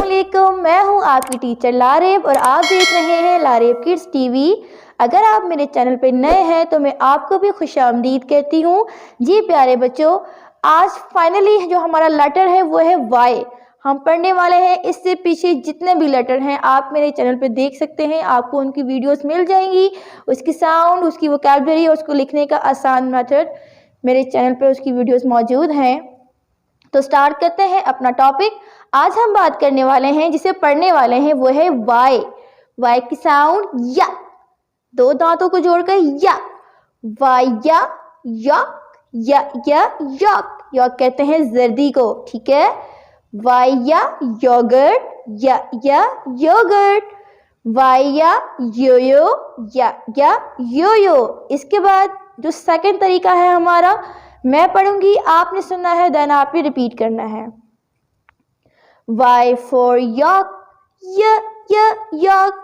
अस्सलामुअलैकुम, मैं हूं आपकी टीचर लारेब और आप देख रहे हैं लारेब किड्स टीवी। अगर आप मेरे चैनल पर नए हैं तो मैं आपको भी खुशामदीद कहती हूं। जी प्यारे बच्चों, आज फाइनली जो हमारा लेटर है वो है वाई। हम पढ़ने वाले हैं। इससे पीछे जितने भी लेटर हैं आप मेरे चैनल पे देख सकते हैं, आपको उनकी वीडियोस मिल जाएंगी। उसकी साउंड, उसकी वोकैबुलरी और उसको लिखने का आसान मेथड मेरे चैनल पे उसकी वीडियोस मौजूद हैं। तो स्टार्ट करते हैं अपना टॉपिक। आज हम बात करने वाले हैं, जिसे पढ़ने वाले हैं वो है वाई। वाई की साउंड या, दो दांतों को जोड़कर या, वाई या, यॉक यॉक कहते हैं जर्दी को, ठीक है। वाई या योगर्ट, या योगर्ट। वाई या योयो, या योयो। इसके बाद जो सेकंड तरीका है हमारा, मैं पढ़ूंगी, आपने सुनना है, देन आपने रिपीट करना है। Y for yolk, yolk.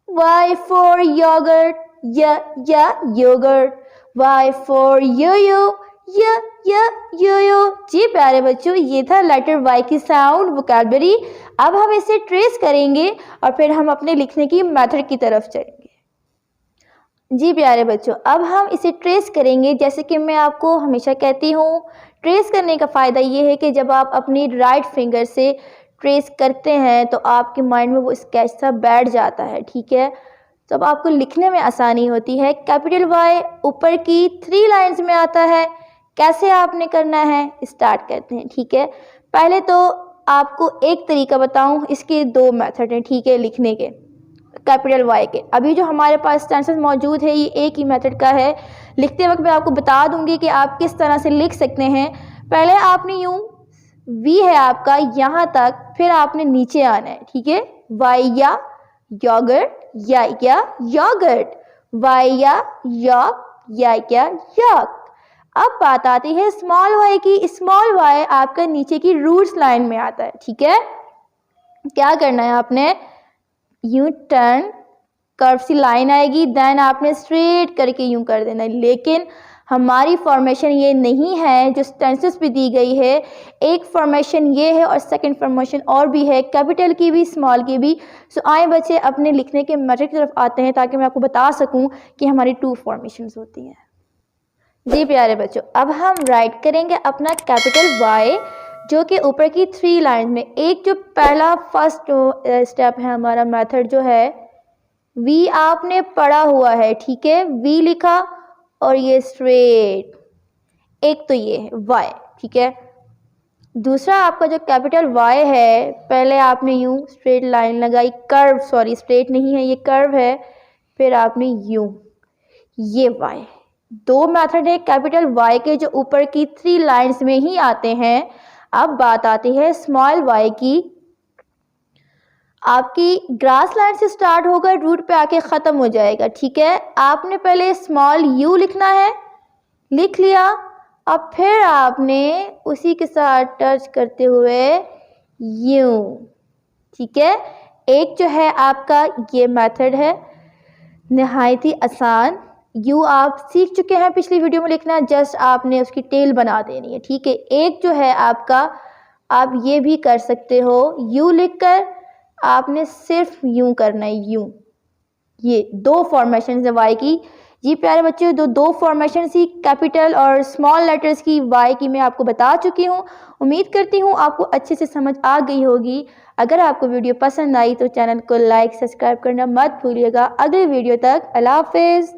Y for yogurt, yogurt. Y for yo-yo, yo-yo. जी प्यारे बच्चों, ये था लेटर Y की साउंड वोकैबुलरी। अब हम इसे ट्रेस करेंगे और फिर हम अपने लिखने की मेथड की तरफ चलेंगे। जी प्यारे बच्चों, अब हम इसे ट्रेस करेंगे। जैसे कि मैं आपको हमेशा कहती हूँ, ट्रेस करने का फ़ायदा ये है कि जब आप अपनी राइट फिंगर से ट्रेस करते हैं तो आपके माइंड में वो स्केच सा बैठ जाता है, ठीक है। तो अब आपको लिखने में आसानी होती है। कैपिटल वाई ऊपर की 3 लाइंस में आता है। कैसे आपने करना है, स्टार्ट करते हैं, ठीक है। पहले तो आपको एक तरीका बताऊं, इसके 2 मेथड हैं, ठीक है, लिखने के कैपिटल वाई के। अभी जो हमारे पास टेंसेस मौजूद है ये एक ही मेथड का है। लिखते वक्त मैं आपको बता दूंगी कि आप किस तरह से लिख सकते हैं। पहले आपने यूं, वी है आपका यहाँ तक, फिर आपने नीचे आना है, ठीक है। वाई या योगर्ट, या योगर्ट। वाई या यॉक, या यॉक। अब बात आती है स्मॉल वाई की। स्मॉल वाई आपका नीचे की रूट्स लाइन में आता है, ठीक है। क्या करना है आपने, यूं टर्न, कर्व सी लाइन आएगी, देन आपने स्ट्रेट करके यूं कर देना है। लेकिन हमारी फॉर्मेशन ये नहीं है जो टेंसेस पे दी गई है। एक फॉर्मेशन ये है और सेकंड फॉर्मेशन और भी है, कैपिटल की भी स्मॉल की भी। सो आए बच्चे अपने लिखने के मेथड की तरफ आते हैं ताकि मैं आपको बता सकूं कि हमारी 2 फॉर्मेशंस होती हैं। जी प्यारे बच्चों, अब हम राइट करेंगे अपना कैपिटल वाई, जो कि ऊपर की 3 लाइन में। एक जो पहला फर्स्ट स्टेप है हमारा मेथड जो है, वी आपने पढ़ा हुआ है, ठीक है, वी लिखा और ये स्ट्रेट, एक तो ये है वाई, ठीक है। दूसरा आपका जो कैपिटल वाई है, पहले आपने यूं स्ट्रेट लाइन लगाई, कर्व, सॉरी स्ट्रेट नहीं है ये कर्व है, फिर आपने यूं, ये वाई। 2 मेथड है कैपिटल वाई के जो ऊपर की 3 लाइंस में ही आते हैं। अब बात आती है स्मॉल वाई की। आपकी ग्रास लाइन से स्टार्ट होकर रूट पे आके ख़त्म हो जाएगा, ठीक है। आपने पहले स्मॉल यू लिखना है, लिख लिया। अब फिर आपने उसी के साथ टच करते हुए यू, ठीक है। एक जो है आपका ये मेथड है नहायत ही आसान। यू आप सीख चुके हैं पिछली वीडियो में लिखना, जस्ट आपने उसकी टेल बना देनी है, ठीक है। एक जो है आपका, आप ये भी कर सकते हो, यू लिखकर आपने सिर्फ यूं करना है, यूं। ये 2 फॉर्मेशन है वाई की। जी प्यारे बच्चों, 2 फॉर्मेशन ही कैपिटल और स्मॉल लेटर्स की वाई की मैं आपको बता चुकी हूँ। उम्मीद करती हूँ आपको अच्छे से समझ आ गई होगी। अगर आपको वीडियो पसंद आई तो चैनल को लाइक, सब्सक्राइब करना मत भूलिएगा। अगले वीडियो तक अल्लाह हाफिज़।